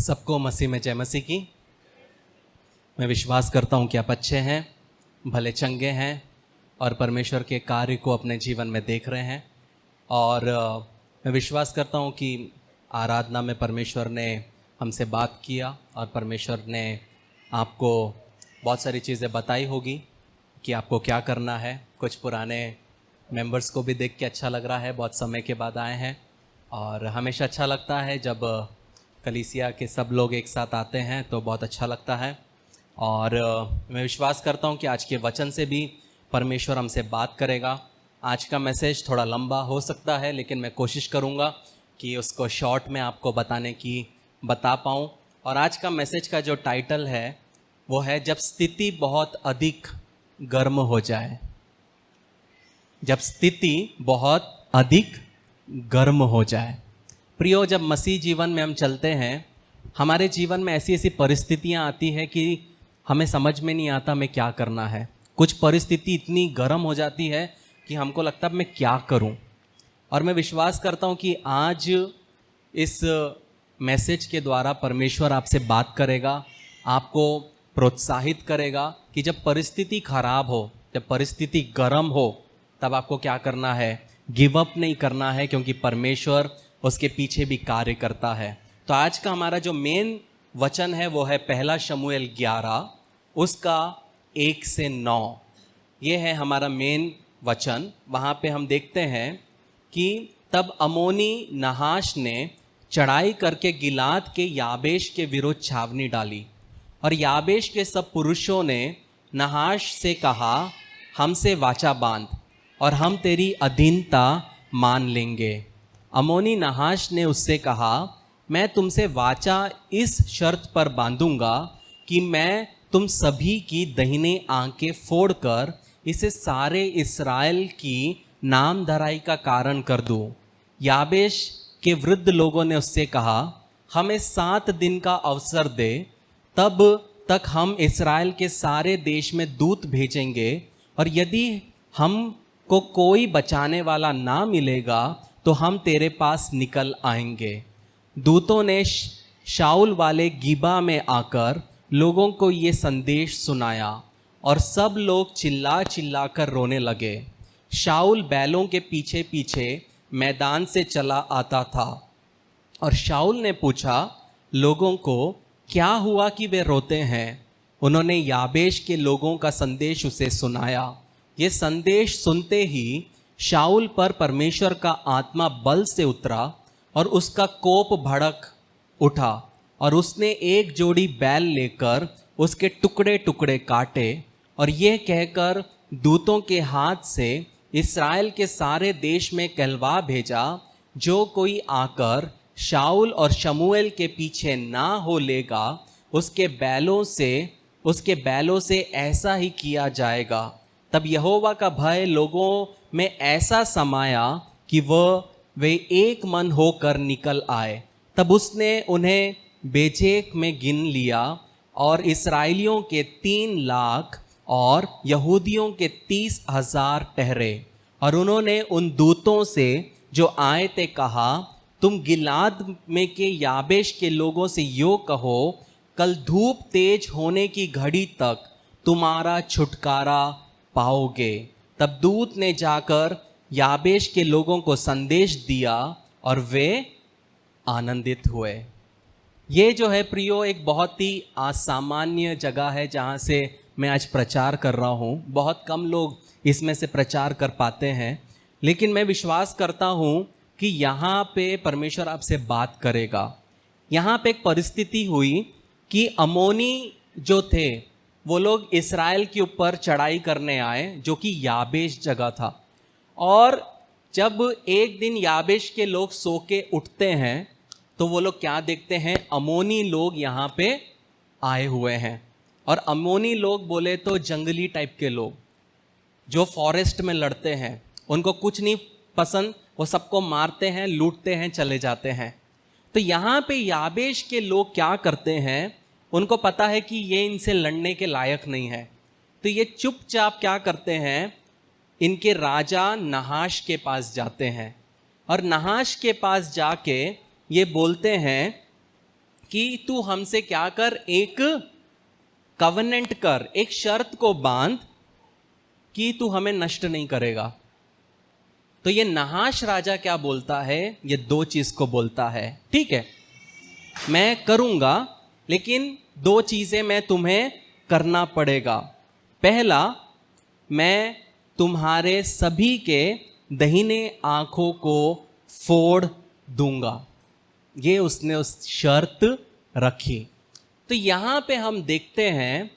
सबको मसीह में जय मसीह की। मैं विश्वास करता हूँ कि आप अच्छे हैं, भले चंगे हैं और परमेश्वर के कार्य को अपने जीवन में देख रहे हैं। और मैं विश्वास करता हूँ कि आराधना में परमेश्वर ने हमसे बात किया और परमेश्वर ने आपको बहुत सारी चीज़ें बताई होगी कि आपको क्या करना है। कुछ पुराने मेंबर्स को भी देख के अच्छा लग रहा है, बहुत समय के बाद आए हैं और हमेशा अच्छा लगता है जब कलीसिया के सब लोग एक साथ आते हैं तो बहुत अच्छा लगता है। और मैं विश्वास करता हूँ कि आज के वचन से भी परमेश्वर हमसे बात करेगा। आज का मैसेज थोड़ा लंबा हो सकता है लेकिन मैं कोशिश करूँगा कि उसको शॉर्ट में आपको बता पाऊँ। और आज का मैसेज का जो टाइटल है वो है जब स्थिति बहुत अधिक गर्म हो जाए। जब स्थिति बहुत अधिक गर्म हो जाए। प्रियो, जब मसीह जीवन में हम चलते हैं, हमारे जीवन में ऐसी ऐसी परिस्थितियां आती है कि हमें समझ में नहीं आता हमें क्या करना है। कुछ परिस्थिति इतनी गर्म हो जाती है कि हमको लगता है मैं क्या करूं। और मैं विश्वास करता हूं कि आज इस मैसेज के द्वारा परमेश्वर आपसे बात करेगा, आपको प्रोत्साहित करेगा कि जब परिस्थिति खराब हो, जब परिस्थिति गर्म हो, तब आपको क्या करना है। गिव अप नहीं करना है, क्योंकि परमेश्वर उसके पीछे भी कार्य करता है। तो आज का हमारा जो मेन वचन है वो है पहला शमूएल 11 उसका 1 से 9। ये है हमारा मेन वचन। वहाँ पे हम देखते हैं कि तब अमोनी नहाश ने चढ़ाई करके गिलाद के याबेश के विरुद्ध छावनी डाली और याबेश के सब पुरुषों ने नहाश से कहा, हमसे वाचा बांध और हम तेरी अधीनता मान लेंगे। अमोनी नहाश ने उससे कहा, मैं तुमसे वाचा इस शर्त पर बांधूंगा कि मैं तुम सभी की दाहिनी आंखें फोड़कर इसे सारे इस्राएल की नामधराई का कारण कर दूं। याबेश के वृद्ध लोगों ने उससे कहा, हमें 7 दिन का अवसर दे, तब तक हम इस्राएल के सारे देश में दूत भेजेंगे और यदि हमको कोई बचाने वाला ना मिलेगा तो हम तेरे पास निकल आएंगे। दूतों ने शाऊल वाले गिबा में आकर लोगों को ये संदेश सुनाया और सब लोग चिल्ला चिल्ला कर रोने लगे। शाऊल बैलों के पीछे पीछे मैदान से चला आता था और शाऊल ने पूछा लोगों को, क्या हुआ कि वे रोते हैं। उन्होंने याबेश के लोगों का संदेश उसे सुनाया। ये संदेश सुनते ही शाऊल पर परमेश्वर का आत्मा बल से उतरा और उसका कोप भड़क उठा और उसने एक जोड़ी बैल लेकर उसके टुकड़े टुकड़े काटे और यह कहकर दूतों के हाथ से इस्राएल के सारे देश में कहलवा भेजा, जो कोई आकर शाऊल और शमूएल के पीछे ना हो लेगा उसके बैलों से ऐसा ही किया जाएगा। तब यहोवा का भय लोगों में ऐसा समाया कि वे एक मन होकर निकल आए। तब उसने उन्हें बेजेक में गिन लिया और इसराइलियों के 3 लाख और यहूदियों के 30,000 ठहरे। और उन्होंने उन दूतों से जो आए थे कहा, तुम गिलाद में के याबेश के लोगों से यो कहो, कल धूप तेज होने की घड़ी तक तुम्हारा छुटकारा पाओगे। तब दूत ने जाकर याबेश के लोगों को संदेश दिया और वे आनंदित हुए। ये जो है प्रियो एक बहुत ही असामान्य जगह है जहाँ से मैं आज प्रचार कर रहा हूँ। बहुत कम लोग इसमें से प्रचार कर पाते हैं, लेकिन मैं विश्वास करता हूँ कि यहाँ पे परमेश्वर आपसे बात करेगा। यहाँ पे एक परिस्थिति हुई कि अमोनी जो थे वो लोग इस्राएल के ऊपर चढ़ाई करने आए, जो कि याबेश जगह था। और जब एक दिन याबेश के लोग सो के उठते हैं तो वो लोग क्या देखते हैं, अमोनी लोग यहाँ पे आए हुए हैं। और अमोनी लोग बोले तो जंगली टाइप के लोग जो फॉरेस्ट में लड़ते हैं, उनको कुछ नहीं पसंद, वो सबको मारते हैं, लूटते हैं, चले जाते हैं। तो यहाँ पे याबेश के लोग क्या करते हैं, उनको पता है कि ये इनसे लड़ने के लायक नहीं है, तो ये चुपचाप क्या करते हैं, इनके राजा नहाश के पास जाते हैं और नहाश के पास जाके ये बोलते हैं कि तू हमसे क्या कर, एक कवनेंट कर, एक शर्त को बांध कि तू हमें नष्ट नहीं करेगा। तो ये नहाश राजा क्या बोलता है, ये दो चीज को बोलता है, ठीक है मैं करूंगा, लेकिन दो चीजें मैं तुम्हें करना पड़ेगा। पहला, मैं तुम्हारे सभी के दाहिने आंखों को फोड़ दूंगा। ये उसने उस शर्त रखी। तो यहां पे हम देखते हैं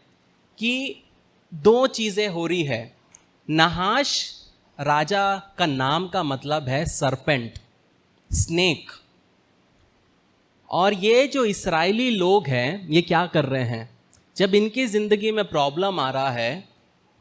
कि दो चीजें हो रही है। नहाश राजा का नाम का मतलब है सरपेंट, स्नेक। और ये जो इस्राएली लोग हैं ये क्या कर रहे हैं, जब इनकी जिंदगी में प्रॉब्लम आ रहा है,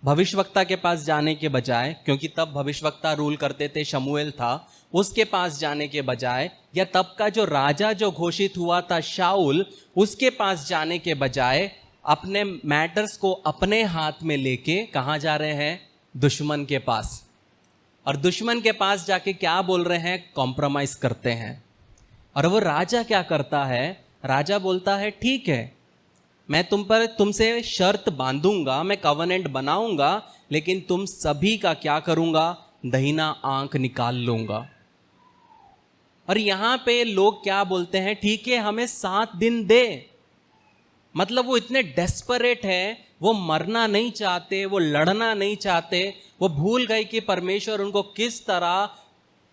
भविष्यवक्ता के पास जाने के बजाय, क्योंकि तब भविष्यवक्ता रूल करते थे, शमूएल था, उसके पास जाने के बजाय, या तब का जो राजा जो घोषित हुआ था शाऊल, उसके पास जाने के बजाय अपने मैटर्स को अपने हाथ में लेके कहाँ जा रहे हैं, दुश्मन के पास। और दुश्मन के पास जाके क्या बोल रहे हैं, कॉम्प्रोमाइज करते हैं। और वो राजा क्या करता है, राजा बोलता है ठीक है मैं तुमसे शर्त बांधूंगा, मैं कवनेंट बनाऊंगा, लेकिन तुम सभी का क्या करूंगा, दाहिना आंख निकाल लूंगा। और यहां पे लोग क्या बोलते हैं, ठीक है हमें 7 दिन दे। मतलब वो इतने डेस्परेट है, वो मरना नहीं चाहते, वो लड़ना नहीं चाहते, वो भूल गए कि परमेश्वर उनको किस तरह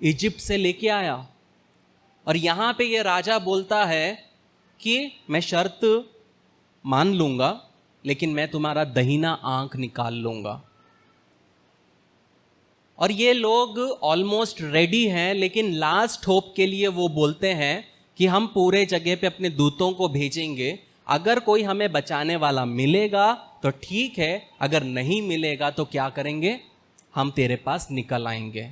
इजिप्ट से लेके आया। और यहां पे ये राजा बोलता है कि मैं शर्त मान लूंगा, लेकिन मैं तुम्हारा दाहिना आंख निकाल लूंगा। और ये लोग ऑलमोस्ट रेडी हैं, लेकिन लास्ट होप के लिए वो बोलते हैं कि हम पूरे जगह पे अपने दूतों को भेजेंगे, अगर कोई हमें बचाने वाला मिलेगा तो ठीक है, अगर नहीं मिलेगा तो क्या करेंगे, हम तेरे पास निकल आएंगे।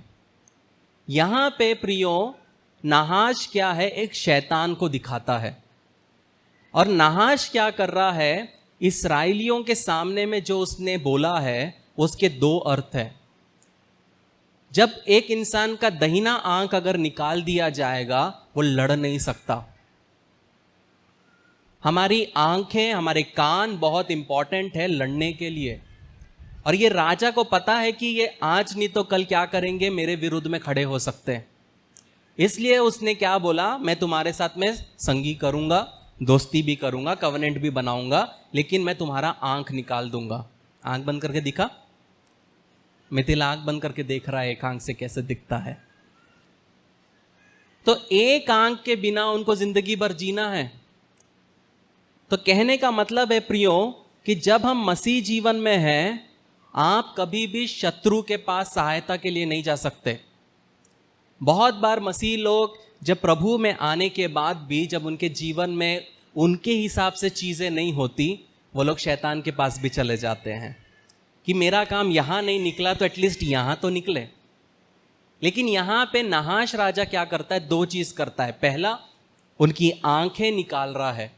यहां पे प्रियो, नहाश क्या है, एक शैतान को दिखाता है। और नहाश क्या कर रहा है, इस्राएलियों के सामने में जो उसने बोला है उसके दो अर्थ है। जब एक इंसान का दाहिना आंख अगर निकाल दिया जाएगा, वो लड़ नहीं सकता। हमारी आंखें, हमारे कान बहुत इंपॉर्टेंट है लड़ने के लिए। और ये राजा को पता है कि ये आज नहीं तो कल क्या करेंगे, मेरे विरुद्ध में खड़े हो सकते हैं। इसलिए उसने क्या बोला, मैं तुम्हारे साथ में संगी करूंगा, दोस्ती भी करूंगा, कवनेंट भी बनाऊंगा, लेकिन मैं तुम्हारा आंख निकाल दूंगा। आंख बंद करके दिखा, मिथिला आंख बंद करके देख रहा है एक आंख से कैसे दिखता है। तो एक आंख के बिना उनको जिंदगी भर जीना है। तो कहने का मतलब है प्रियो कि जब हम मसीह जीवन में हैं, आप कभी भी शत्रु के पास सहायता के लिए नहीं जा सकते। बहुत बार मसीह लोग जब प्रभु में आने के बाद भी, जब उनके जीवन में उनके हिसाब से चीज़ें नहीं होती, वो लोग शैतान के पास भी चले जाते हैं कि मेरा काम यहाँ नहीं निकला तो एटलीस्ट यहाँ तो निकले। लेकिन यहाँ पे नहाश राजा क्या करता है, दो चीज़ करता है। पहला, उनकी आंखें निकाल रहा है।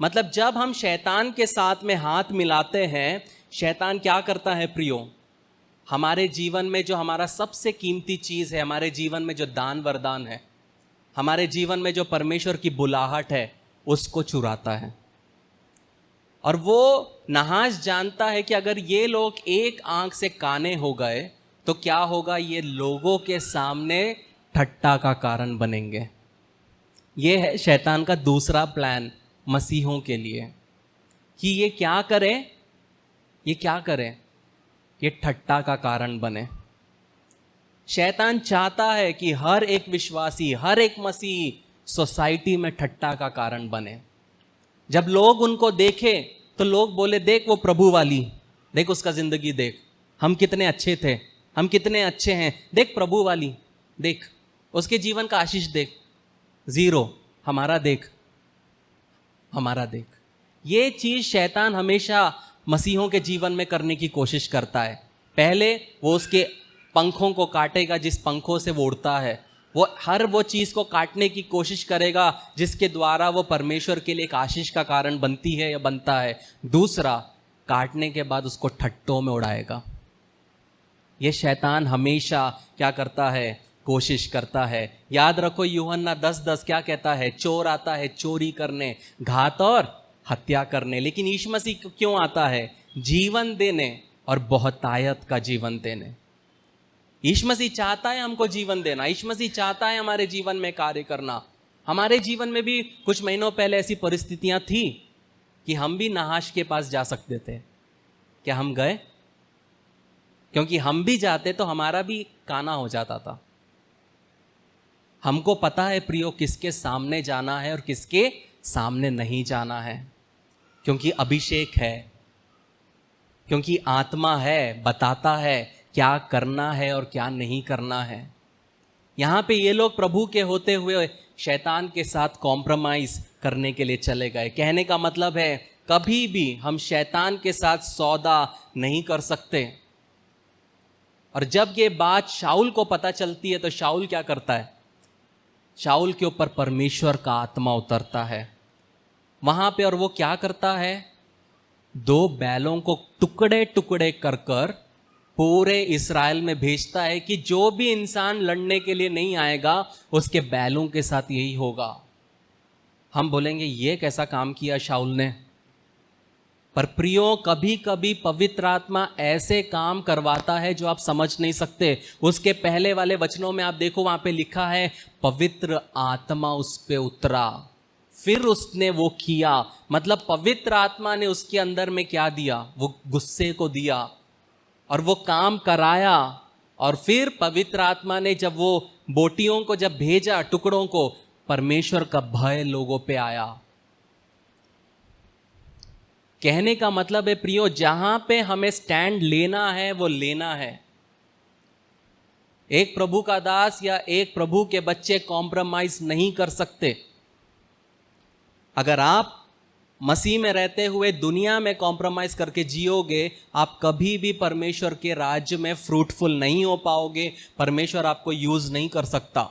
मतलब जब हम शैतान के साथ में हाथ मिलाते हैं, शैतान क्या करता है प्रियो, हमारे जीवन में जो हमारा सबसे कीमती चीज़ है, हमारे जीवन में जो दान वरदान है, हमारे जीवन में जो परमेश्वर की बुलाहट है, उसको चुराता है। और वो नहाश जानता है कि अगर ये लोग एक आंख से काने हो गए तो क्या होगा, ये लोगों के सामने ठट्टा का कारण बनेंगे। ये है शैतान का दूसरा प्लान मसीहों के लिए, कि ये क्या करें, ये क्या करें, ये ठट्टा का कारण बने। शैतान चाहता है कि हर एक विश्वासी, हर एक मसीही सोसाइटी में ठट्टा का कारण बने। जब लोग उनको देखें तो लोग बोले, देख वो प्रभु वाली, देख उसका जिंदगी देख, हम कितने अच्छे थे, हम कितने अच्छे हैं, देख प्रभु वाली, देख उसके जीवन का आशीष देख, जीरो, हमारा देख, हमारा देख। ये चीज शैतान हमेशा मसीहों के जीवन में करने की कोशिश करता है। पहले वो उसके पंखों को काटेगा, जिस पंखों से वो उड़ता है, वो चीज़ को काटने की कोशिश करेगा जिसके द्वारा वो परमेश्वर के लिए एक आशीष का कारण बनती है या बनता है। दूसरा, काटने के बाद उसको ठट्टों में उड़ाएगा। ये शैतान हमेशा क्या करता है, कोशिश करता है। याद रखो यूहन्ना 10:10 क्या कहता है? चोर आता है चोरी करने, घात और हत्या करने, लेकिन यीशु मसीह क्यों आता है? जीवन देने और बहुतायत का जीवन देने। यीशु मसीह चाहता है हमको जीवन देना, यीशु मसीह चाहता है हमारे जीवन में कार्य करना। हमारे जीवन में भी कुछ महीनों पहले ऐसी परिस्थितियां थी कि हम भी नहाश के पास जा सकते थे। क्या हम गए? क्योंकि हम भी जाते तो हमारा भी काना हो जाता था। हमको पता है प्रियो किसके सामने जाना है और किसके सामने नहीं जाना है, क्योंकि अभिषेक है, क्योंकि आत्मा है, बताता है क्या करना है और क्या नहीं करना है। यहां पे ये लोग प्रभु के होते हुए शैतान के साथ कॉम्प्रोमाइज करने के लिए चले गए। कहने का मतलब है कभी भी हम शैतान के साथ सौदा नहीं कर सकते। और जब ये बात शाऊल को पता चलती है तो शाऊल क्या करता है? शाऊल के ऊपर परमेश्वर का आत्मा उतरता है वहां पे, और वो क्या करता है? 2 बैलों को टुकड़े टुकड़े कर कर पूरे इस्राएल में भेजता है कि जो भी इंसान लड़ने के लिए नहीं आएगा उसके बैलों के साथ यही होगा। हम बोलेंगे ये कैसा काम किया शाऊल ने? पर प्रियो, कभी कभी पवित्र आत्मा ऐसे काम करवाता है जो आप समझ नहीं सकते। उसके पहले वाले वचनों में आप देखो, वहां पे लिखा है पवित्र आत्मा उस पे उतरा, फिर उसने वो किया। मतलब पवित्र आत्मा ने उसके अंदर में क्या दिया? वो गुस्से को दिया और वो काम कराया। और फिर पवित्र आत्मा ने जब वो बोटियों को जब भेजा, टुकड़ों को, परमेश्वर का भय लोगों पे आया। कहने का मतलब है प्रियो, जहां पे हमें स्टैंड लेना है वो लेना है। एक प्रभु का दास या एक प्रभु के बच्चे कॉम्प्रोमाइज नहीं कर सकते। अगर आप मसीह में रहते हुए दुनिया में कॉम्प्रोमाइज करके जियोगे, आप कभी भी परमेश्वर के राज्य में फ्रूटफुल नहीं हो पाओगे। परमेश्वर आपको यूज नहीं कर सकता।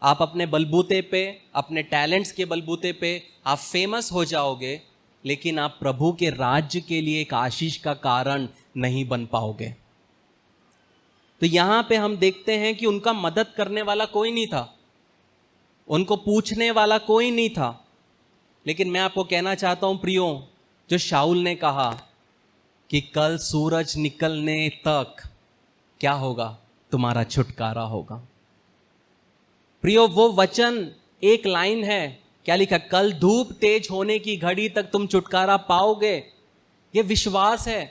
आप अपने बलबूते पे, अपने टैलेंट्स के बलबूते पे आप फेमस हो जाओगे, लेकिन आप प्रभु के राज्य के लिए एक आशीष का कारण नहीं बन पाओगे। तो यहां पे हम देखते हैं कि उनका मदद करने वाला कोई नहीं था, उनको पूछने वाला कोई नहीं था। लेकिन मैं आपको कहना चाहता हूं प्रियो, जो शाऊल ने कहा कि कल सूरज निकलने तक क्या होगा? तुम्हारा छुटकारा होगा। प्रियो, वो वचन एक लाइन है, क्या लिखा? कल धूप तेज होने की घड़ी तक तुम छुटकारा पाओगे। ये विश्वास है,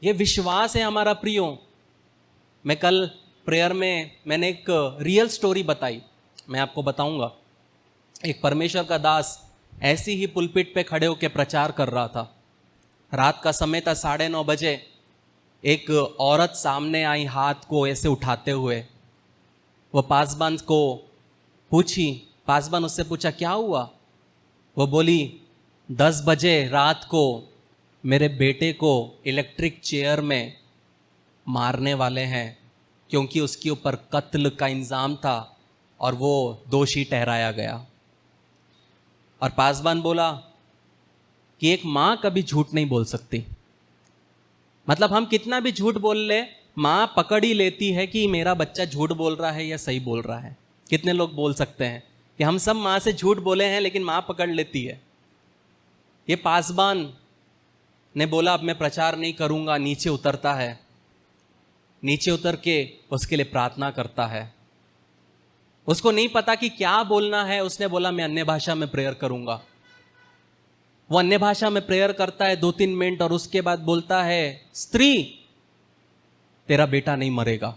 ये विश्वास है हमारा प्रियो। मैं कल प्रेयर में मैंने एक रियल स्टोरी बताई, मैं आपको बताऊंगा। एक परमेश्वर का दास ऐसी ही पुलपिट पे खड़े होकर प्रचार कर रहा था। रात का समय था, 9:30 बजे। एक औरत सामने आई हाथ को ऐसे उठाते हुए। वो पासबान को पूछी, पासबान उससे पूछा क्या हुआ? वो बोली 10 बजे रात को मेरे बेटे को इलेक्ट्रिक चेयर में मारने वाले हैं, क्योंकि उसके ऊपर कत्ल का इंजाम था और वो दोषी ठहराया गया। और पासबान बोला कि एक माँ कभी झूठ नहीं बोल सकती। मतलब हम कितना भी झूठ बोल ले, माँ पकड़ ही लेती है कि मेरा बच्चा झूठ बोल रहा है या सही बोल रहा है। कितने लोग बोल सकते हैं कि हम सब माँ से झूठ बोले हैं, लेकिन माँ पकड़ लेती है। ये पासबान ने बोला अब मैं प्रचार नहीं करूंगा, नीचे उतरता है। नीचे उतर के उसके लिए प्रार्थना करता है। उसको नहीं पता कि क्या बोलना है। उसने बोला मैं अन्य भाषा में प्रेयर करूंगा। वो अन्य भाषा में प्रेयर करता है 2-3 मिनट और उसके बाद बोलता है स्त्री तेरा बेटा नहीं मरेगा।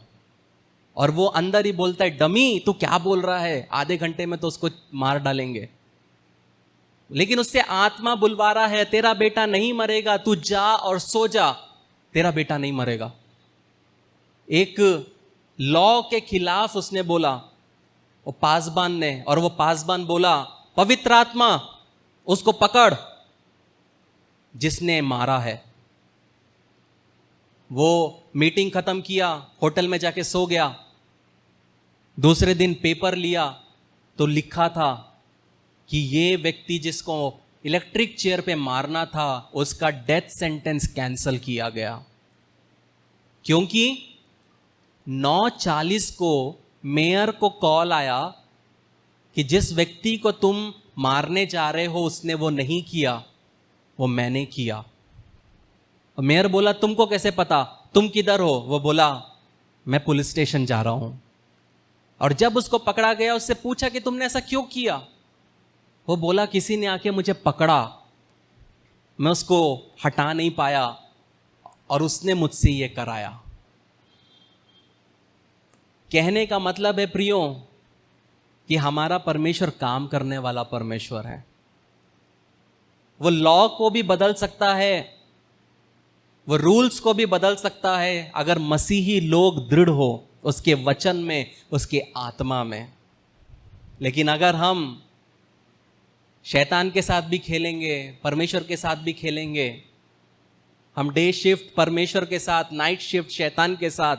और वो अंदर ही बोलता है डमी तू क्या बोल रहा है, आधे घंटे में तो उसको मार डालेंगे। लेकिन उससे आत्मा बुलवा रहा है तेरा बेटा नहीं मरेगा, तू जा और सो जा, तेरा बेटा नहीं मरेगा। एक लॉ के खिलाफ उसने बोला वो पासबान ने, और वो पासबान बोला पवित्र आत्मा उसको पकड़ जिसने मारा है। वो मीटिंग खत्म किया, होटल में जाके सो गया। दूसरे दिन पेपर लिया तो लिखा था कि ये व्यक्ति जिसको इलेक्ट्रिक चेयर पे मारना था उसका डेथ सेंटेंस कैंसल किया गया, क्योंकि 9:40 को मेयर को कॉल आया कि जिस व्यक्ति को तुम मारने जा रहे हो उसने वो नहीं किया, वो मैंने किया। और मेयर बोला तुमको कैसे पता, तुम किधर हो? वो बोला मैं पुलिस स्टेशन जा रहा हूं। और जब उसको पकड़ा गया, उससे पूछा कि तुमने ऐसा क्यों किया? वो बोला किसी ने आके मुझे पकड़ा, मैं उसको हटा नहीं पाया और उसने मुझसे ये कराया। कहने का मतलब है प्रियो कि हमारा परमेश्वर काम करने वाला परमेश्वर है। वो लॉ को भी बदल सकता है, वो रूल्स को भी बदल सकता है, अगर मसीही लोग दृढ़ हो उसके वचन में, उसके आत्मा में। लेकिन अगर हम शैतान के साथ भी खेलेंगे, परमेश्वर के साथ भी खेलेंगे, हम डे शिफ्ट परमेश्वर के साथ, नाइट शिफ्ट शैतान के साथ,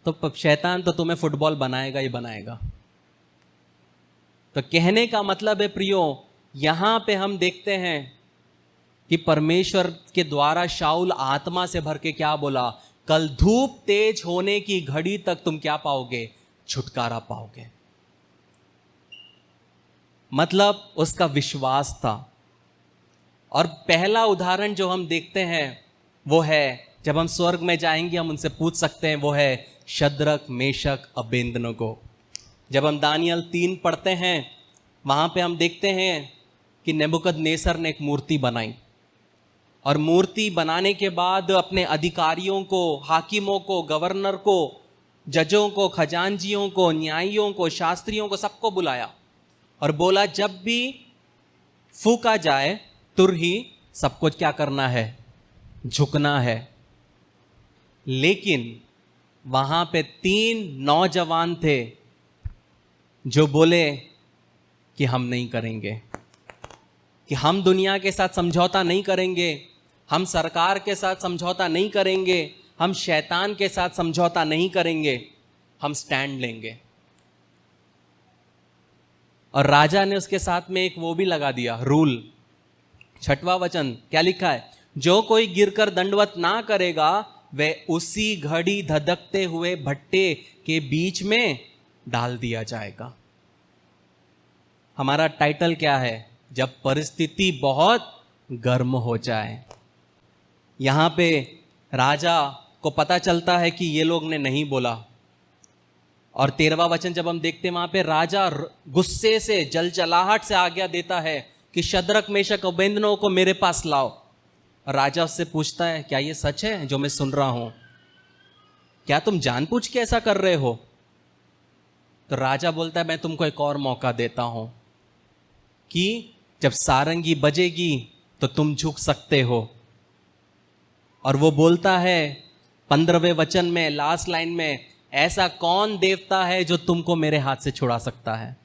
तो शैतान तो तुम्हें फुटबॉल बनाएगा ही बनाएगा। तो कहने का मतलब है प्रियो, यहां पे हम देखते हैं कि परमेश्वर के द्वारा शाऊल आत्मा से भर के क्या बोला, कल धूप तेज होने की घड़ी तक तुम क्या पाओगे? छुटकारा पाओगे। मतलब उसका विश्वास था। और पहला उदाहरण जो हम देखते हैं वो है, जब हम स्वर्ग में जाएंगे हम उनसे पूछ सकते हैं, वो है शद्रक, मेशक, अबेदनगो। जब हम दानियल 3 पढ़ते हैं, वहां पे हम देखते हैं कि नेबुकदनेस्सर ने एक मूर्ति बनाई, और मूर्ति बनाने के बाद अपने अधिकारियों को, हाकिमों को, गवर्नर को, जजों को, खजांजियों को, न्यायियों को, शास्त्रियों को, सबको बुलाया और बोला जब भी फूका जाए तुरही सबको क्या करना है? झुकना है। लेकिन वहां पे 3 नौजवान थे जो बोले कि हम नहीं करेंगे, कि हम दुनिया के साथ समझौता नहीं करेंगे, हम सरकार के साथ समझौता नहीं करेंगे, हम शैतान के साथ समझौता नहीं करेंगे, हम स्टैंड लेंगे। और राजा ने उसके साथ में एक वो भी लगा दिया रूल, 6वां वचन क्या लिखा है? जो कोई गिरकर दंडवत ना करेगा वह उसी घड़ी धधकते हुए भट्टे के बीच में डाल दिया जाएगा। हमारा टाइटल क्या है? जब परिस्थिति बहुत गर्म हो जाए। यहां पे राजा को पता चलता है कि ये लोग ने नहीं बोला, और 13वां वचन जब हम देखते हैं, वहां पे राजा गुस्से से, जलजलाहट से आज्ञा देता है कि शद्रक, मेशक, अबेदनगो को मेरे पास लाओ। राजा उससे पूछता है क्या ये सच है जो मैं सुन रहा हूं? क्या तुम जानबूझ के ऐसा कर रहे हो? तो राजा बोलता है मैं तुमको एक और मौका देता हूं कि जब सारंगी बजेगी तो तुम झुक सकते हो। और वो बोलता है 15वें वचन में, लास्ट लाइन में, ऐसा कौन देवता है जो तुमको मेरे हाथ से छुड़ा सकता है?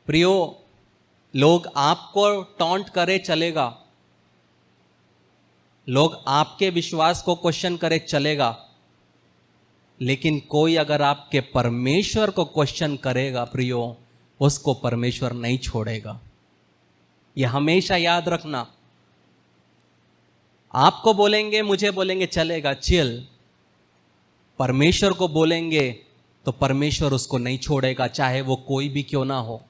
प्रियो, लोग आपको टॉन्ट करे चलेगा, लोग आपके विश्वास को क्वेश्चन करे चलेगा, लेकिन कोई अगर आपके परमेश्वर को क्वेश्चन करेगा प्रियो, उसको परमेश्वर नहीं छोड़ेगा। यह हमेशा याद रखना। आपको बोलेंगे, मुझे बोलेंगे चलेगा, चिल। परमेश्वर को बोलेंगे तो परमेश्वर उसको नहीं छोड़ेगा, चाहे वो कोई भी क्यों ना हो।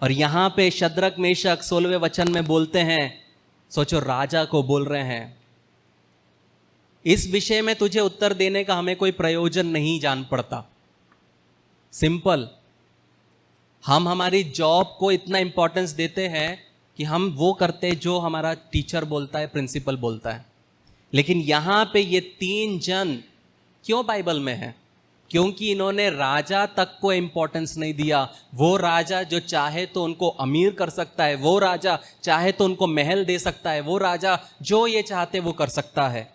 और यहां पे शद्रक, मेशक 16वें वचन में बोलते हैं, सोचो राजा को बोल रहे हैं, इस विषय में तुझे उत्तर देने का हमें कोई प्रयोजन नहीं जान पड़ता। सिंपल, हम हमारी जॉब को इतना इंपॉर्टेंस देते हैं कि हम वो करते हैं जो हमारा टीचर बोलता है, प्रिंसिपल बोलता है। लेकिन यहां पे ये 3 जन क्यों बाइबल में है? क्योंकि इन्होंने राजा तक को इंपॉर्टेंस नहीं दिया। वो राजा जो चाहे तो उनको अमीर कर सकता है, वो राजा चाहे तो उनको महल दे सकता है, वो राजा जो ये चाहते वो कर सकता है।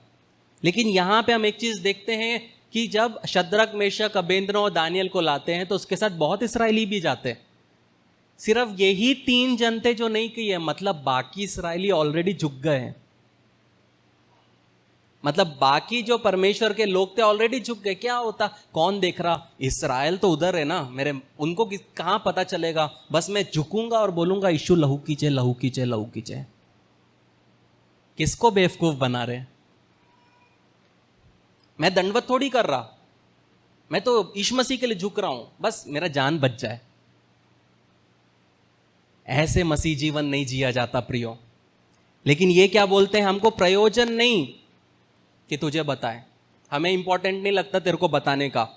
लेकिन यहां पे हम एक चीज देखते हैं कि जब शद्रक, मेशक, अबेदनगो और दानियल को लाते हैं तो उसके साथ बहुत इस्राएली भी जाते हैं। सिर्फ यही 3 जन थे जो नहीं किए, मतलब बाकी इस्राएली ऑलरेडी झुक गए हैं। मतलब बाकी जो परमेश्वर के लोग थे ऑलरेडी झुक गए। क्या होता, कौन देख रहा? इस्राएल तो उधर है ना मेरे, उनको कहां पता चलेगा? बस मैं झुकूंगा और बोलूंगा यीशु लहू कीजिए, लहू कीजिए, लहू कीजिए। किसको बेवकूफ बना रहे? मैं दंडवत थोड़ी कर रहा, मैं तो यीशु मसीह के लिए झुक रहा हूं, बस मेरा जान बच जाए। ऐसे मसीह जीवन नहीं जिया जाता प्रियो। लेकिन ये क्या बोलते हैं, हमको प्रयोजन नहीं कि तुझे बताए, हमें इंपॉर्टेंट नहीं लगता तेरे को बताने का।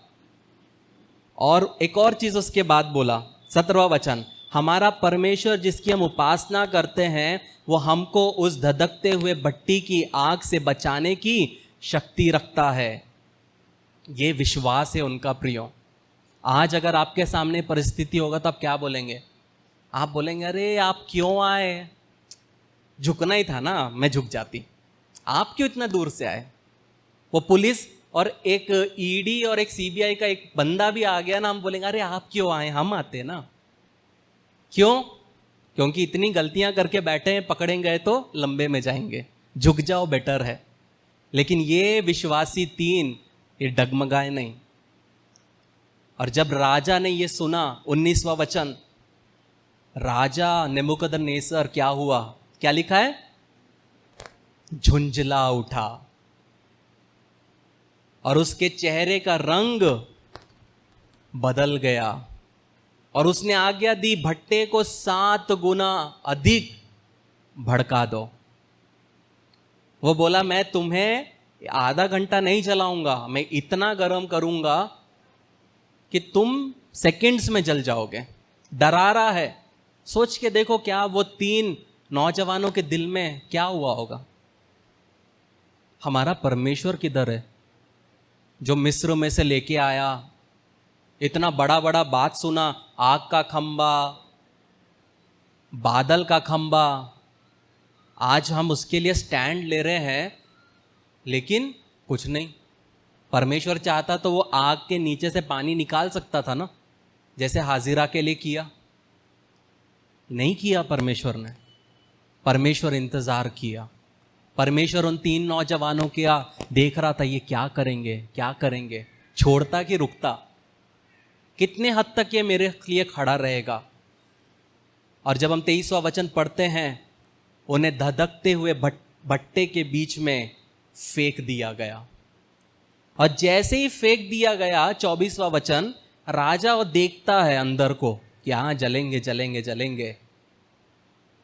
और एक और चीज उसके बाद बोला, 17वां वचन, हमारा परमेश्वर जिसकी हम उपासना करते हैं वो हमको उस धधकते हुए भट्टी की आग से बचाने की शक्ति रखता है। ये विश्वास है उनका प्रियो। आज अगर आपके सामने परिस्थिति होगा तो आप क्या बोलेंगे? आप बोलेंगे अरे आप क्यों आए, झुकना ही था ना, मैं झुक जाती, आप क्यों इतना दूर से आए। वो पुलिस और एक ईडी और एक सीबीआई का एक बंदा भी आ गया ना, हम बोलेंगे अरे आप क्यों आए, हम आते ना। क्यों? क्योंकि इतनी गलतियां करके बैठे हैं, पकड़े गए तो लंबे में जाएंगे, झुक जाओ बेटर है। लेकिन ये विश्वासी तीन ये डगमगाए नहीं। और जब राजा ने ये सुना, 19वां वचन, राजा नेबूकदनेस्सर क्या हुआ, क्या लिखा है? झुंझला उठा और उसके चेहरे का रंग बदल गया और उसने आज्ञा दी भट्टे को 7 गुना अधिक भड़का दो। वो बोला मैं तुम्हें आधा घंटा नहीं चलाऊंगा, मैं इतना गर्म करूंगा कि तुम सेकंड्स में जल जाओगे। डरा रहा है। सोच के देखो क्या वो 3 नौजवानों के दिल में क्या हुआ होगा। हमारा परमेश्वर किधर है जो मिस्र में से लेके आया, इतना बड़ा बड़ा बात सुना, आग का खंबा, बादल का खंबा, आज हम उसके लिए स्टैंड ले रहे हैं, लेकिन कुछ नहीं। परमेश्वर चाहता तो वो आग के नीचे से पानी निकाल सकता था ना, जैसे हाजिरा के लिए किया। नहीं किया परमेश्वर ने। परमेश्वर इंतजार किया। परमेश्वर उन 3 नौजवानों के देख रहा था, ये क्या करेंगे क्या करेंगे, छोड़ता कि रुकता, कितने हद तक ये मेरे लिए खड़ा रहेगा। और जब हम 23वां वचन पढ़ते हैं, उन्हें धधकते हुए भट्टे के बीच में फेंक दिया गया। और जैसे ही फेंक दिया गया, 24वां वचन, राजा वो देखता है अंदर को कि हाँ जलेंगे जलेंगे जलेंगे।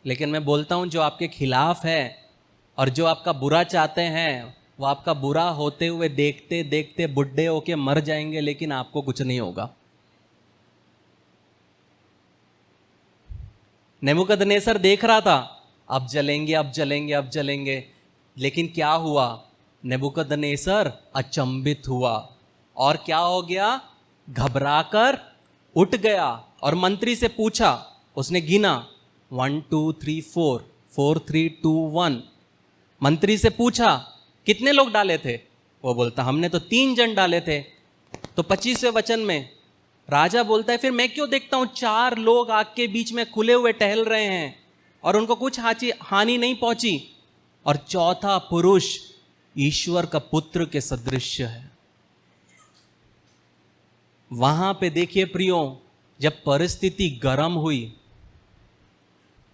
लेकिन मैं बोलता हूं जो आपके खिलाफ है और जो आपका बुरा चाहते हैं, वो आपका बुरा होते हुए देखते देखते बुढ़े होके मर जाएंगे, लेकिन आपको कुछ नहीं होगा। नेबूकदनेस्सर देख रहा था अब जलेंगे अब जलेंगे अब जलेंगे, लेकिन क्या हुआ? नेबूकदनेस्सर अचंभित हुआ और क्या हो गया? घबराकर उठ गया और मंत्री से पूछा। उसने गिना 1 2 3 4 4 3 2 1। मंत्री से पूछा कितने लोग डाले थे? वो बोलता हमने तो 3 जन डाले थे। तो 25वें वचन में राजा बोलता है फिर मैं क्यों देखता हूं 4 लोग आग के बीच में खुले हुए टहल रहे हैं और उनको कुछ हानि नहीं पहुंची, और चौथा पुरुष ईश्वर का पुत्र के सदृश है। वहां पे देखिए प्रियो, जब परिस्थिति गर्म हुई,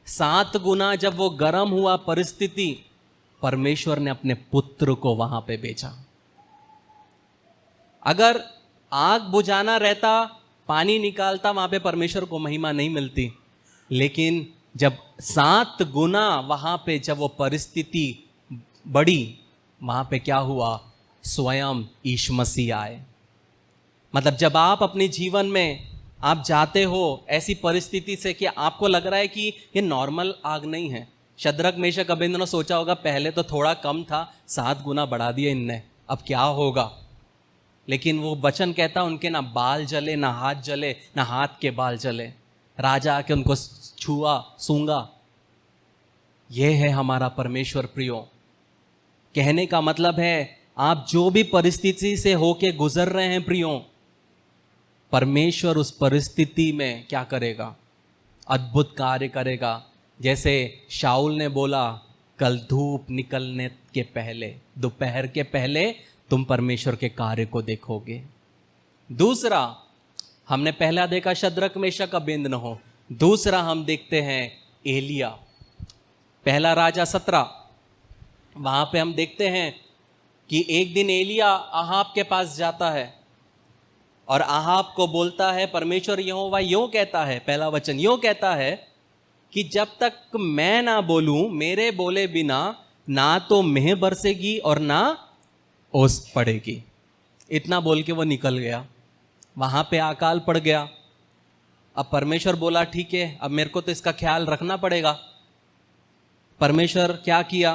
7 गुना जब वो गर्म हुआ परिस्थिति, परमेश्वर ने अपने पुत्र को वहां पे भेजा। अगर आग बुझाना रहता, पानी निकालता, वहां पे परमेश्वर को महिमा नहीं मिलती। लेकिन जब 7 गुना वहां पे जब वो परिस्थिति बढ़ी, वहां पे क्या हुआ? स्वयं यीशु मसीह आए। मतलब जब आप अपने जीवन में आप जाते हो ऐसी परिस्थिति से कि आपको लग रहा है कि ये नॉर्मल आग नहीं है। शद्रक मेशक अबेदनगो सोचा होगा पहले तो थोड़ा कम था, 7 गुना बढ़ा दिया इनने, अब क्या होगा। लेकिन वो वचन कहता उनके ना बाल जले, ना हाथ जले, ना हाथ के बाल जले। राजा आके उनको छुआ, सूंगा। ये है हमारा परमेश्वर प्रियो। कहने का मतलब है आप जो भी परिस्थिति से होके गुजर रहे हैं प्रियो, परमेश्वर उस परिस्थिति में क्या करेगा? अद्भुत कार्य करेगा। जैसे शाऊल ने बोला कल धूप निकलने के पहले, दोपहर के पहले तुम परमेश्वर के कार्य को देखोगे। दूसरा, हमने पहला देखा शद्रक मेशक अबेदनगो, दूसरा हम देखते हैं एलिया। पहला राजा 17, वहां पे हम देखते हैं कि एक दिन एलिया आहाब के पास जाता है और आहाब को बोलता है, परमेश्वर यहोवा यूं कहता है, पहला वचन यूं कहता है कि जब तक मैं ना बोलूं, मेरे बोले बिना ना तो मेंह बरसेगी और ना ओस पड़ेगी। इतना बोल के वो निकल गया। वहां पे अकाल पड़ गया। अब परमेश्वर बोला ठीक है, अब मेरे को तो इसका ख्याल रखना पड़ेगा। परमेश्वर क्या किया?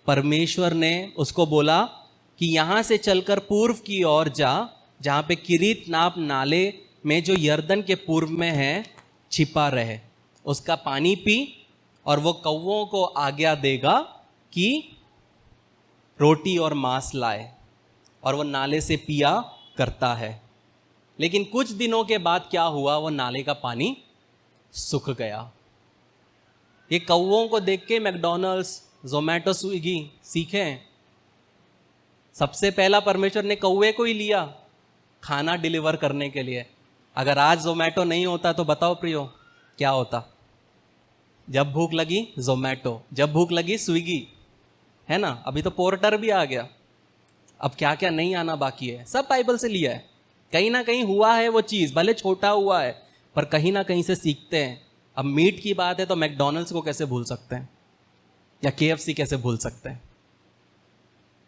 परमेश्वर ने उसको बोला कि यहां से चलकर पूर्व की ओर जा, जहां पे किरीत नाप नाले में जो यर्दन के पूर्व में है छिपा रहे, उसका पानी पी और वो कौवों को आज्ञा देगा कि रोटी और मांस लाए, और वो नाले से पिया करता है। लेकिन कुछ दिनों के बाद क्या हुआ? वो नाले का पानी सूख गया। ये कौवों को देख के मैकडॉनल्ड्स, जोमेटो, स्विगी सीखे। सबसे पहला परमेश्वर ने कौवे को ही लिया खाना डिलीवर करने के लिए। अगर आज जोमेटो नहीं होता तो बताओ प्रियो क्या होता? जब भूख लगी जोमेटो, जब भूख लगी स्विगी, है ना। अभी तो पोर्टर भी आ गया। अब क्या क्या नहीं आना बाकी है, सब बाइबल से लिया है। कहीं ना कहीं हुआ है वो चीज़, भले छोटा हुआ है पर कहीं ना कहीं से सीखते हैं। अब मीट की बात है तो मैकडॉनल्ड्स को कैसे भूल सकते हैं, या केएफसी कैसे भूल सकते हैं?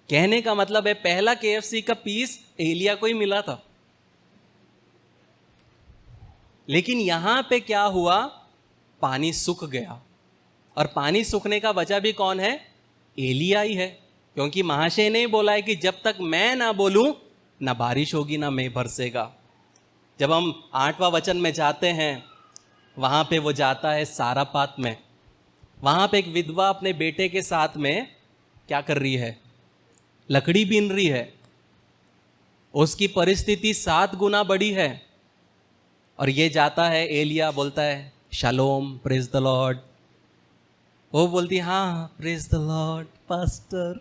कहने का मतलब है पहला केएफसी का पीस एलिया को ही मिला था। लेकिन यहां पे क्या हुआ? पानी सूख गया। और पानी सूखने का वजह भी कौन है? एलिया ही है। क्योंकि महाशय ने बोला है कि जब तक मैं ना बोलूं ना बारिश होगी ना मेंह बरसेगा। जब हम 8वां वचन में जाते हैं, वहां पे वो जाता है सारापात में। वहां पे एक विधवा अपने बेटे के साथ में क्या कर रही है? लकड़ी बीन रही है। उसकी परिस्थिति 7 गुना बड़ी है। और ये जाता है, एलिया बोलता है शालोम, प्रेज द लॉर्ड। वो बोलती हाँ प्रेज द लॉर्ड पास्टर,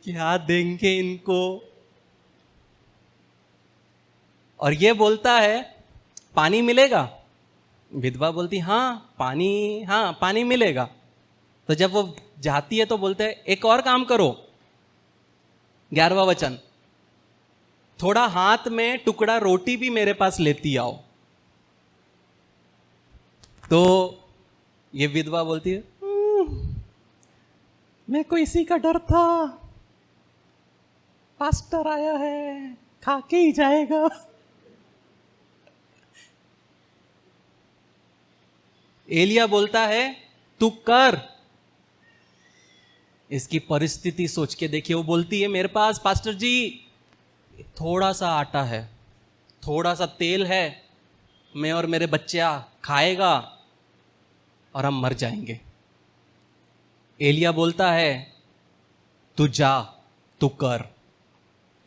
क्या देंगे इनको? और ये बोलता है पानी मिलेगा। विधवा बोलती हाँ पानी मिलेगा। तो जब वो जाती है तो बोलते हैं एक और काम करो, 11वां वचन, थोड़ा हाथ में टुकड़ा रोटी भी मेरे पास लेती आओ। तो ये विधवा बोलती है मेरे को इसी का डर था, पास्टर आया है खा के ही जाएगा। एलिया बोलता है तू कर। इसकी परिस्थिति सोच के देखिए। वो बोलती है मेरे पास पास्टर जी थोड़ा सा आटा है, थोड़ा सा तेल है, मैं और मेरे बच्चा खाएगा और हम मर जाएंगे। एलिया बोलता है तू जा, तू कर।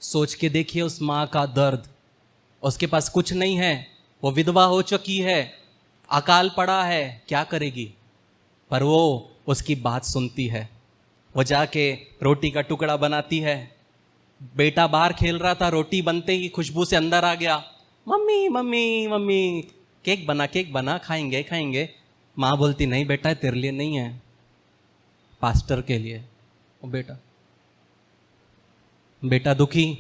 सोच के देखिए उस माँ का दर्द। उसके पास कुछ नहीं है, वो विधवा हो चुकी है, अकाल पड़ा है, क्या करेगी? पर वो उसकी बात सुनती है। वो जाके रोटी का टुकड़ा बनाती है। बेटा बाहर खेल रहा था, रोटी बनते ही खुशबू से अंदर आ गया, मम्मी मम्मी मम्मी केक बना खाएंगे खाएंगे। माँ बोलती नहीं बेटा तेरे लिए नहीं है, पास्टर के लिए। वो बेटा दुखी।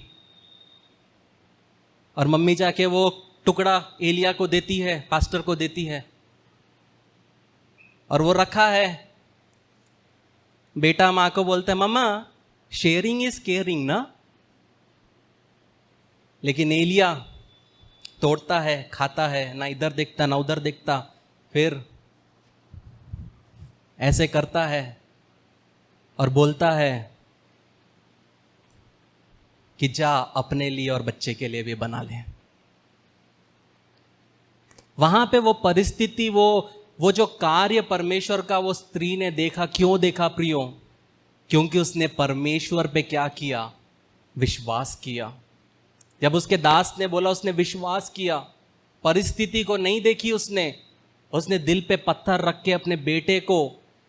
और मम्मी जाके वो टुकड़ा एलिया को देती है, पास्टर को देती है, और वो रखा है। बेटा माँ को बोलता है मम्मा शेयरिंग इज केयरिंग ना। लेकिन एलिया तोड़ता है, खाता है, ना इधर देखता ना उधर देखता, फिर ऐसे करता है और बोलता है कि जा अपने लिए और बच्चे के लिए भी बना ले। वहां पे वो परिस्थिति, वो जो कार्य परमेश्वर का वो स्त्री ने देखा। क्यों देखा प्रियो? क्योंकि उसने परमेश्वर पे क्या किया? विश्वास किया। जब उसके दास ने बोला उसने विश्वास किया। परिस्थिति को नहीं देखी उसने दिल पे पत्थर रख के अपने बेटे को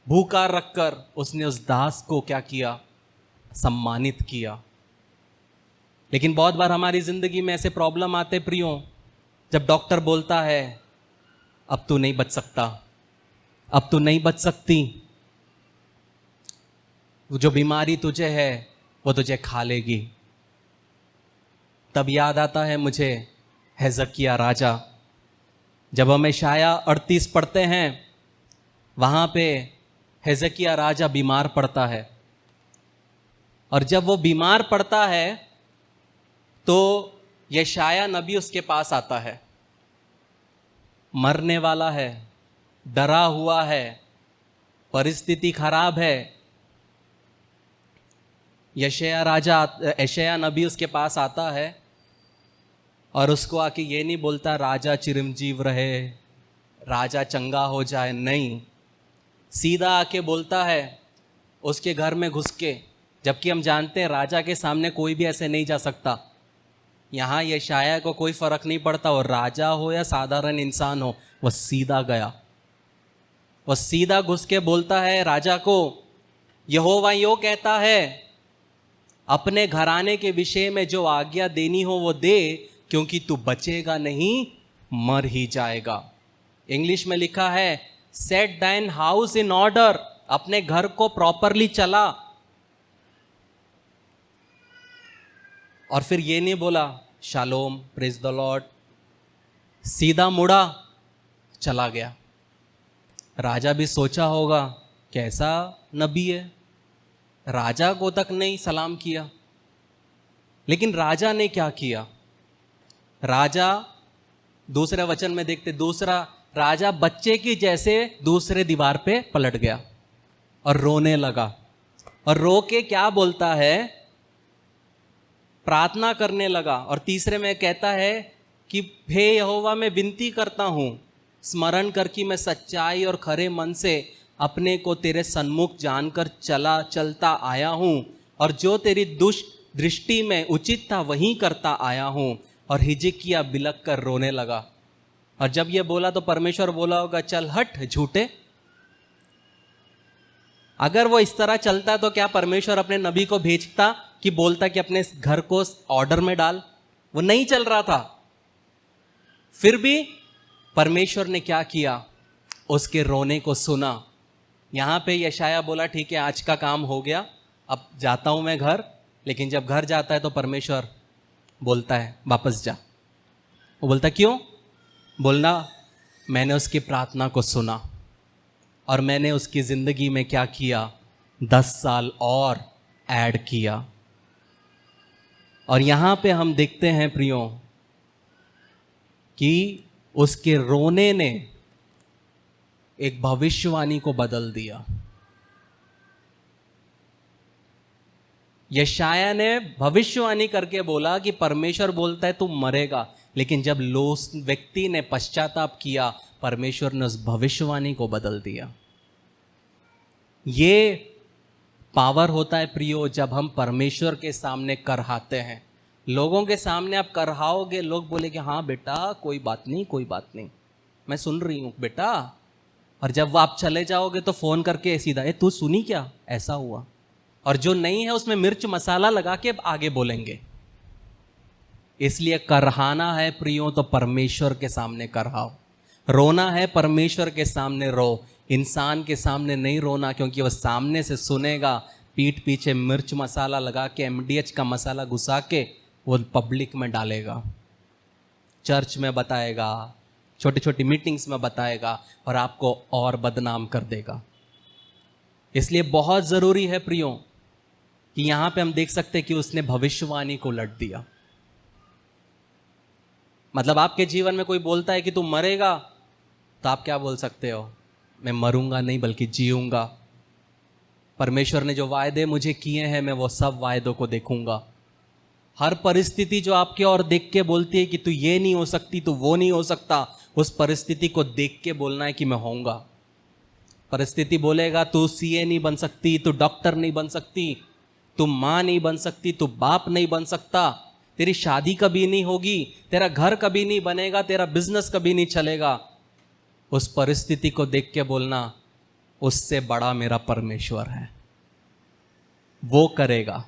भूखा रखकर उसने उस दास को क्या किया? सम्मानित किया। लेकिन बहुत बार हमारी जिंदगी में ऐसे प्रॉब्लम आते प्रियो, जब डॉक्टर बोलता है अब तू नहीं बच सकता, अब तू नहीं बच सकती, जो बीमारी तुझे है वो तुझे खा लेगी। तब याद आता है मुझे हिजकिय्याह राजा। जब हम यशायाह 38 पढ़ते हैं, वहाँ पे हिजकिय्याह राजा बीमार पड़ता है, और जब वो बीमार पड़ता है तो यशायाह नबी उसके पास आता है। मरने वाला है, डरा हुआ है, परिस्थिति खराब है। यशायाह नबी उसके पास आता है और उसको आके ये नहीं बोलता राजा चिरंजीव रहे, राजा चंगा हो जाए, नहीं, सीधा आके बोलता है उसके घर में घुस के। जबकि हम जानते हैं राजा के सामने कोई भी ऐसे नहीं जा सकता। यहाँ यशायाह को कोई फर्क नहीं पड़ता, और राजा हो या साधारण इंसान हो, वह सीधा गया। वह सीधा घुस के बोलता है राजा को, यहोवा यो कहता है, अपने घराने के विषय में जो आज्ञा देनी हो वो दे, क्योंकि तू बचेगा नहीं, मर ही जाएगा। इंग्लिश में लिखा है, set thine house in order, अपने घर को प्रॉपरली चला। और फिर ये नहीं बोला शालोम, प्रेज द लॉर्ड, सीधा मुड़ा चला गया। राजा भी सोचा होगा कैसा नबी है, राजा को तक नहीं सलाम किया। लेकिन राजा ने क्या किया? राजा, दूसरे वचन में देखते, दूसरा राजा बच्चे की जैसे दूसरे दीवार पे पलट गया और रोने लगा। और रो के क्या बोलता है? प्रार्थना करने लगा। और तीसरे में कहता है कि हे यहोवा, मैं विनती करता हूं, स्मरण कर कि मैं सच्चाई और खरे मन से अपने को तेरे सन्मुख जानकर चलता आया हूं, और जो तेरी दृष्टि में उचित था वही करता आया हूं। और हिजकिय्याह बिलक कर रोने लगा। और जब ये बोला तो परमेश्वर बोला होगा, चल हट झूठे। अगर वो इस तरह चलता तो क्या परमेश्वर अपने नबी को भेजता कि बोलता कि अपने घर को ऑर्डर में डाल? वो नहीं चल रहा था। फिर भी परमेश्वर ने क्या किया? उसके रोने को सुना। यहां पे यशायाह बोला, ठीक है आज का काम हो गया, अब जाता हूं मैं घर। लेकिन जब घर जाता है तो परमेश्वर बोलता है वापस जा। वो बोलता क्यों? बोलना, मैंने उसकी प्रार्थना को सुना और मैंने उसकी जिंदगी में क्या किया? 10 साल और ऐड किया। और यहां पे हम देखते हैं प्रियो कि उसके रोने ने एक भविष्यवाणी को बदल दिया। यशायाह ने भविष्यवाणी करके बोला कि परमेश्वर बोलता है तू मरेगा। लेकिन जब व्यक्ति ने पश्चाताप किया, परमेश्वर ने उस भविष्यवाणी को बदल दिया। ये पावर होता है प्रियो, जब हम परमेश्वर के सामने करहाते हैं। लोगों के सामने आप करहाओगे, लोग बोलेंगे हाँ बेटा कोई बात नहीं, कोई बात नहीं, मैं सुन रही हूँ बेटा। और जब आप चले जाओगे तो फोन करके सीधा, ए तू सुनी क्या, ऐसा हुआ। और जो नहीं है उसमें मिर्च मसाला लगा के आगे बोलेंगे। इसलिए करहाना है प्रियो तो परमेश्वर के सामने करहाओ। रोना है परमेश्वर के सामने रो, इंसान के सामने नहीं रोना, क्योंकि वह सामने से सुनेगा, पीठ पीछे मिर्च मसाला लगा के MDH का मसाला घुसा के वो पब्लिक में डालेगा, चर्च में बताएगा, छोटी छोटी मीटिंग्स में बताएगा और आपको और बदनाम कर देगा। इसलिए बहुत ज़रूरी है प्रियो कि यहाँ पे हम देख सकते हैं कि उसने भविष्यवाणी को लट दिया। मतलब आपके जीवन में कोई बोलता है कि तू मरेगा, तो आप क्या बोल सकते हो? मैं मरूंगा नहीं बल्कि जीऊंगा। परमेश्वर ने जो वायदे मुझे किए हैं मैं वो सब वायदों को देखूंगा। हर परिस्थिति जो आपके और देख के बोलती है कि तू ये नहीं हो सकती, तू वो नहीं हो सकता, उस परिस्थिति को देख के बोलना है कि मैं होऊंगा। परिस्थिति बोलेगा तू CA नहीं बन सकती, तू डॉक्टर नहीं बन सकती, तू माँ नहीं बन सकती, तू बाप नहीं बन सकता, तेरी शादी कभी नहीं होगी, तेरा घर कभी नहीं बनेगा, तेरा बिजनेस कभी नहीं चलेगा। उस परिस्थिति को देख के बोलना, उससे बड़ा मेरा परमेश्वर है, वो करेगा।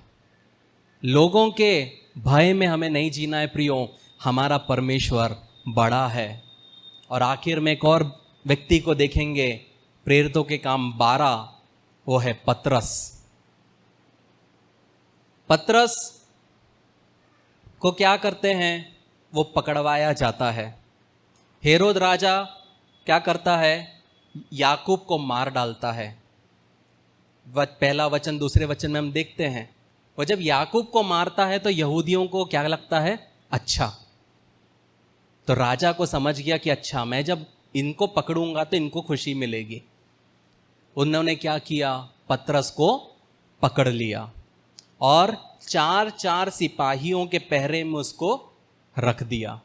लोगों के भय में हमें नहीं जीना है प्रियो, हमारा परमेश्वर बड़ा है। और आखिर में एक और व्यक्ति को देखेंगे, प्रेरितों के काम 12, वो है पतरस। पतरस को क्या करते हैं, वो पकड़वाया जाता है। हेरोद राजा क्या करता है, याकूब को मार डालता है। पहला वचन दूसरे वचन में हम देखते हैं, वो जब याकूब को मारता है तो यहूदियों को क्या लगता है, अच्छा। तो राजा को समझ गया कि अच्छा, मैं जब इनको पकड़ूंगा तो इनको खुशी मिलेगी। उन्होंने क्या किया, पतरस को पकड़ लिया और 4 सिपाहियों के पहरे में उसको रख दिया।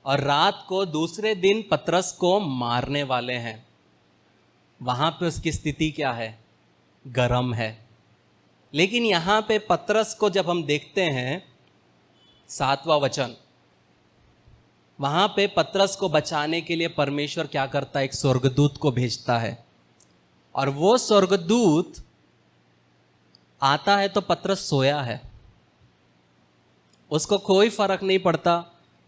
और रात को दूसरे दिन पतरस को मारने वाले हैं। वहां पे उसकी स्थिति क्या है, गरम है। लेकिन यहां पे पतरस को जब हम देखते हैं 7वां वचन, वहां पे पतरस को बचाने के लिए परमेश्वर क्या करता है, एक स्वर्गदूत को भेजता है। और वो स्वर्गदूत आता है तो पतरस सोया है, उसको कोई फर्क नहीं पड़ता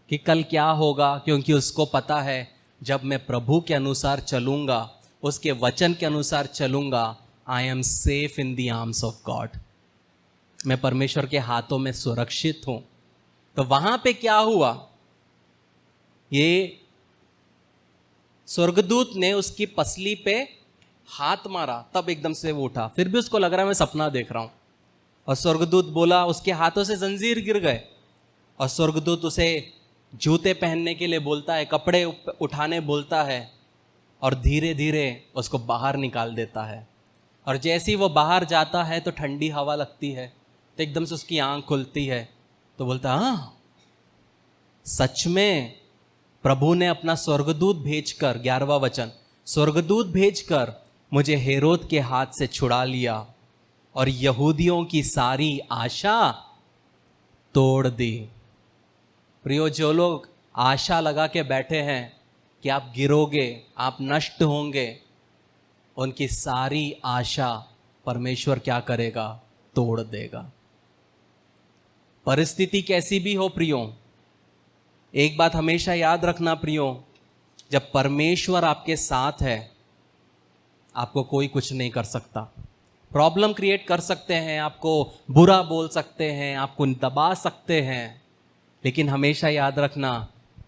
कि कल क्या होगा, क्योंकि उसको पता है जब मैं प्रभु के अनुसार चलूंगा, उसके वचन के अनुसार चलूंगा, I am safe in the arms of God, मैं परमेश्वर के हाथों में सुरक्षित हूं। तो वहां पे क्या हुआ, ये स्वर्गदूत ने उसकी पसली पे हाथ मारा, तब एकदम से वो उठा। फिर भी उसको लग रहा है मैं सपना देख रहा हूं। और स्वर्गदूत बोला, उसके हाथों से जंजीर गिर गए। और स्वर्गदूत उसे जूते पहनने के लिए बोलता है, कपड़े उठाने बोलता है, और धीरे धीरे उसको बाहर निकाल देता है। और जैसे ही वो बाहर जाता है तो ठंडी हवा लगती है, तो एकदम से उसकी आंख खुलती है। तो बोलता, हाँ सच में प्रभु ने अपना स्वर्गदूत भेजकर, 11वां वचन, स्वर्गदूत भेजकर मुझे हेरोद के हाथ से छुड़ा लिया और यहूदियों की सारी आशा तोड़ दी। प्रियो, जो लोग आशा लगा के बैठे हैं कि आप गिरोगे, आप नष्ट होंगे, उनकी सारी आशा परमेश्वर क्या करेगा, तोड़ देगा। परिस्थिति कैसी भी हो प्रियो, एक बात हमेशा याद रखना प्रियो, जब परमेश्वर आपके साथ है आपको कोई कुछ नहीं कर सकता। प्रॉब्लम क्रिएट कर सकते हैं, आपको बुरा बोल सकते हैं, आपको दबा सकते हैं, लेकिन हमेशा याद रखना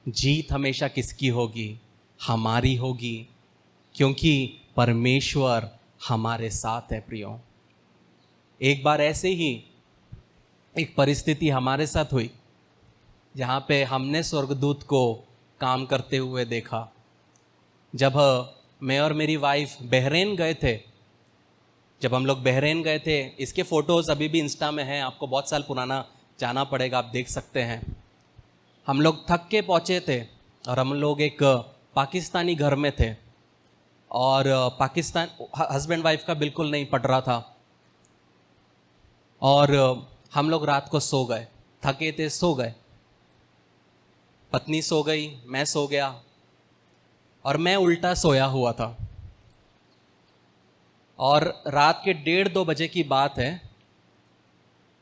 जीत हमेशा किसकी होगी, हमारी होगी, क्योंकि परमेश्वर हमारे साथ है। प्रियो, एक बार ऐसे ही एक परिस्थिति हमारे साथ हुई जहाँ पे हमने स्वर्गदूत को काम करते हुए देखा। जब मैं और मेरी वाइफ बहरीन गए थे, जब हम लोग बहरीन गए थे, इसके फ़ोटोज़ अभी भी इंस्टा में हैं, आपको बहुत साल पुराना जाना पड़ेगा, आप देख सकते हैं। हम लोग थक के पहुँचे थे और हम लोग एक पाकिस्तानी घर में थे, और पाकिस्तान हस्बैंड वाइफ का बिल्कुल नहीं पट रहा था। और हम लोग रात को सो गए, थके थे, सो गए। पत्नी सो गई, मैं सो गया, और मैं उल्टा सोया हुआ था। और रात के 1:30-2 बजे की बात है,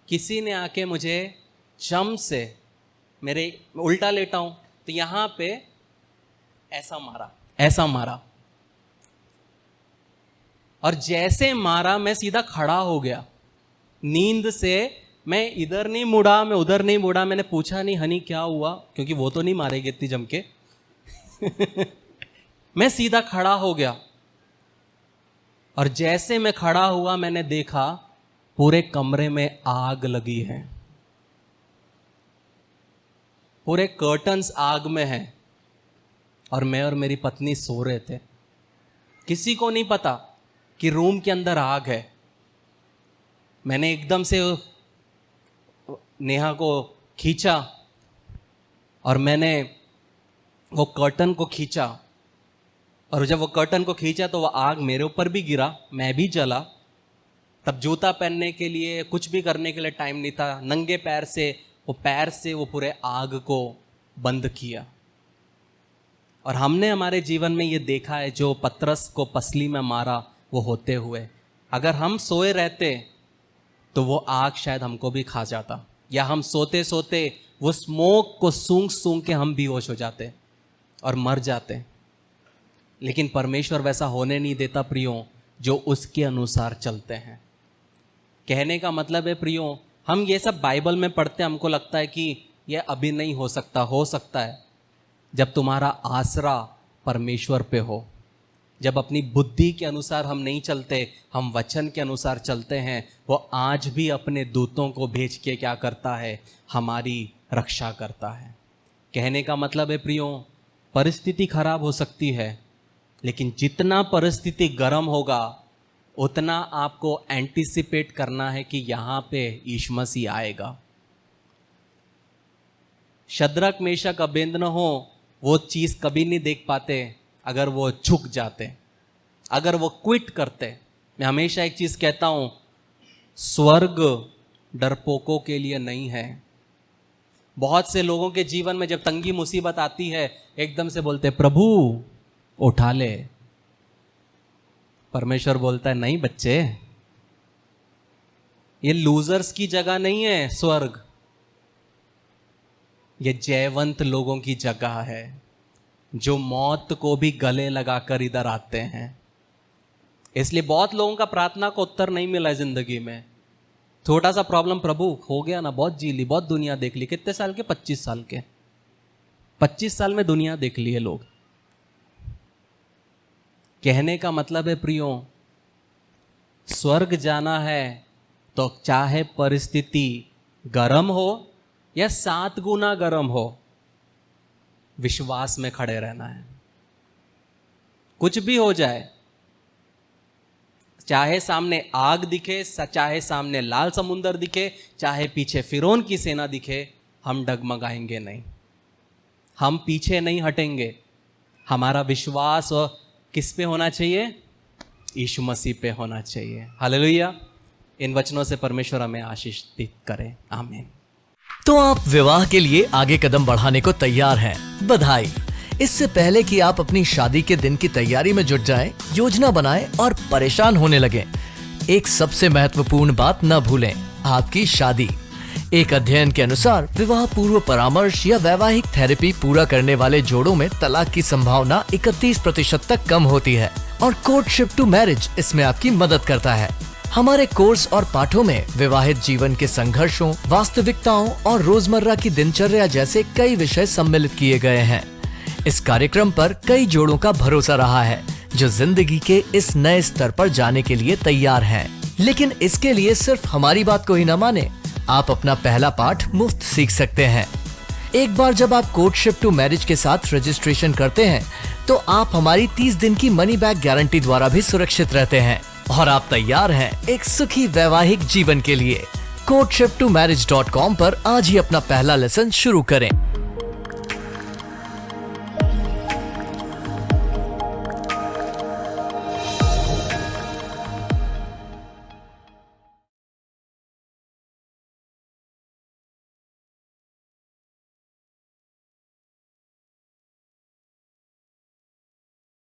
किसी ने आके मुझे जम से, मेरे उल्टा लेटा हूं तो यहां पे ऐसा मारा, ऐसा मारा। और जैसे मारा मैं सीधा खड़ा हो गया नींद से। मैं इधर नहीं मुड़ा, मैं उधर नहीं मुड़ा, मैंने पूछा नहीं हनी क्या हुआ, क्योंकि वो तो नहीं मारेगी इतनी जम के। मैं सीधा खड़ा हो गया, और जैसे मैं खड़ा हुआ मैंने देखा पूरे कमरे में आग लगी है, पूरे कर्टन्स आग में हैं, और मैं और मेरी पत्नी सो रहे थे। किसी को नहीं पता कि रूम के अंदर आग है। मैंने एकदम से नेहा को खींचा और मैंने वो कर्टन को खींचा, और जब वो कर्टन को खींचा तो वो आग मेरे ऊपर भी गिरा, मैं भी जला। तब जूता पहनने के लिए, कुछ भी करने के लिए टाइम नहीं था। नंगे पैर से वो पूरे आग को बंद किया। और हमने हमारे जीवन में ये देखा है, जो पतरस को पसली में मारा वो होते हुए, अगर हम सोए रहते तो वो आग शायद हमको भी खा जाता, या हम सोते सोते वो स्मोक को सूंघ सूंघ के हम बेहोश हो जाते और मर जाते। लेकिन परमेश्वर वैसा होने नहीं देता प्रियो, जो उसके अनुसार चलते हैं। कहने का मतलब है प्रियो, हम ये सब बाइबल में पढ़ते हैं, हमको लगता है कि ये अभी नहीं हो सकता है जब तुम्हारा आसरा परमेश्वर पे हो, जब अपनी बुद्धि के अनुसार हम नहीं चलते, हम वचन के अनुसार चलते हैं। वो आज भी अपने दूतों को भेज के क्या करता है, हमारी रक्षा करता है। कहने का मतलब है प्रियो, परिस्थिति खराब हो सकती है, लेकिन जितना परिस्थिति गर्म होगा उतना आपको एंटिसिपेट करना है कि यहाँ पे यीशु मसीह आएगा। शद्रक मेशक अबेदनगो वो चीज़ कभी नहीं देख पाते अगर वो झुक जाते, अगर वो क्विट करते। मैं हमेशा एक चीज़ कहता हूँ, स्वर्ग डरपोकों के लिए नहीं है। बहुत से लोगों के जीवन में जब तंगी मुसीबत आती है, एकदम से बोलते प्रभु उठा ले। परमेश्वर बोलता है नहीं बच्चे, ये लूजर्स की जगह नहीं है स्वर्ग, ये जयवंत लोगों की जगह है, जो मौत को भी गले लगाकर इधर आते हैं। इसलिए बहुत लोगों का प्रार्थना को उत्तर नहीं मिला है जिंदगी में। छोटा सा प्रॉब्लम, प्रभु हो गया ना, बहुत जी ली, बहुत दुनिया देख ली। कितने साल के? 25 साल के। 25 साल में दुनिया देख ली है लोग। कहने का मतलब है प्रियो, स्वर्ग जाना है तो चाहे परिस्थिति गरम हो या 7 गुना गरम हो, विश्वास में खड़े रहना है। कुछ भी हो जाए, चाहे सामने आग दिखे, चाहे सामने लाल समुंदर दिखे, चाहे पीछे फिरौन की सेना दिखे, हम डगमगाएंगे नहीं, हम पीछे नहीं हटेंगे। हमारा विश्वास किस पे होना चाहिए? यीशु मसीह पे होना चाहिए। हालेलुया। इन वचनों से परमेश्वर हमें आशीष करे। आमीन। तो आप विवाह के लिए आगे कदम बढ़ाने को तैयार हैं? बधाई। इससे पहले कि आप अपनी शादी के दिन की तैयारी में जुट जाएं, योजना बनाएं और परेशान होने लगें, एक सबसे महत्वपूर्ण बात न भूलें, आपकी शादी। एक अध्ययन के अनुसार विवाह पूर्व परामर्श या वैवाहिक थेरेपी पूरा करने वाले जोड़ों में तलाक की संभावना 31% तक कम होती है और कोर्टशिप टू मैरिज इसमें आपकी मदद करता है। हमारे कोर्स और पाठों में विवाहित जीवन के संघर्षों, वास्तविकताओं और रोजमर्रा की दिनचर्या जैसे कई विषय सम्मिलित किए गए हैं। इस कार्यक्रम पर कई जोड़ों का भरोसा रहा है जो जिंदगी के इस नए स्तर पर जाने के लिए तैयार हैं। लेकिन इसके लिए सिर्फ हमारी बात को ही न माने, आप अपना पहला पाठ मुफ्त सीख सकते हैं। एक बार जब आप कोर्टशिप टू मैरिज के साथ रजिस्ट्रेशन करते हैं तो आप हमारी 30 दिन की मनी बैक गारंटी द्वारा भी सुरक्षित रहते हैं और आप तैयार हैं एक सुखी वैवाहिक जीवन के लिए। courtship2marriage.com पर आज ही अपना पहला लेसन शुरू करें।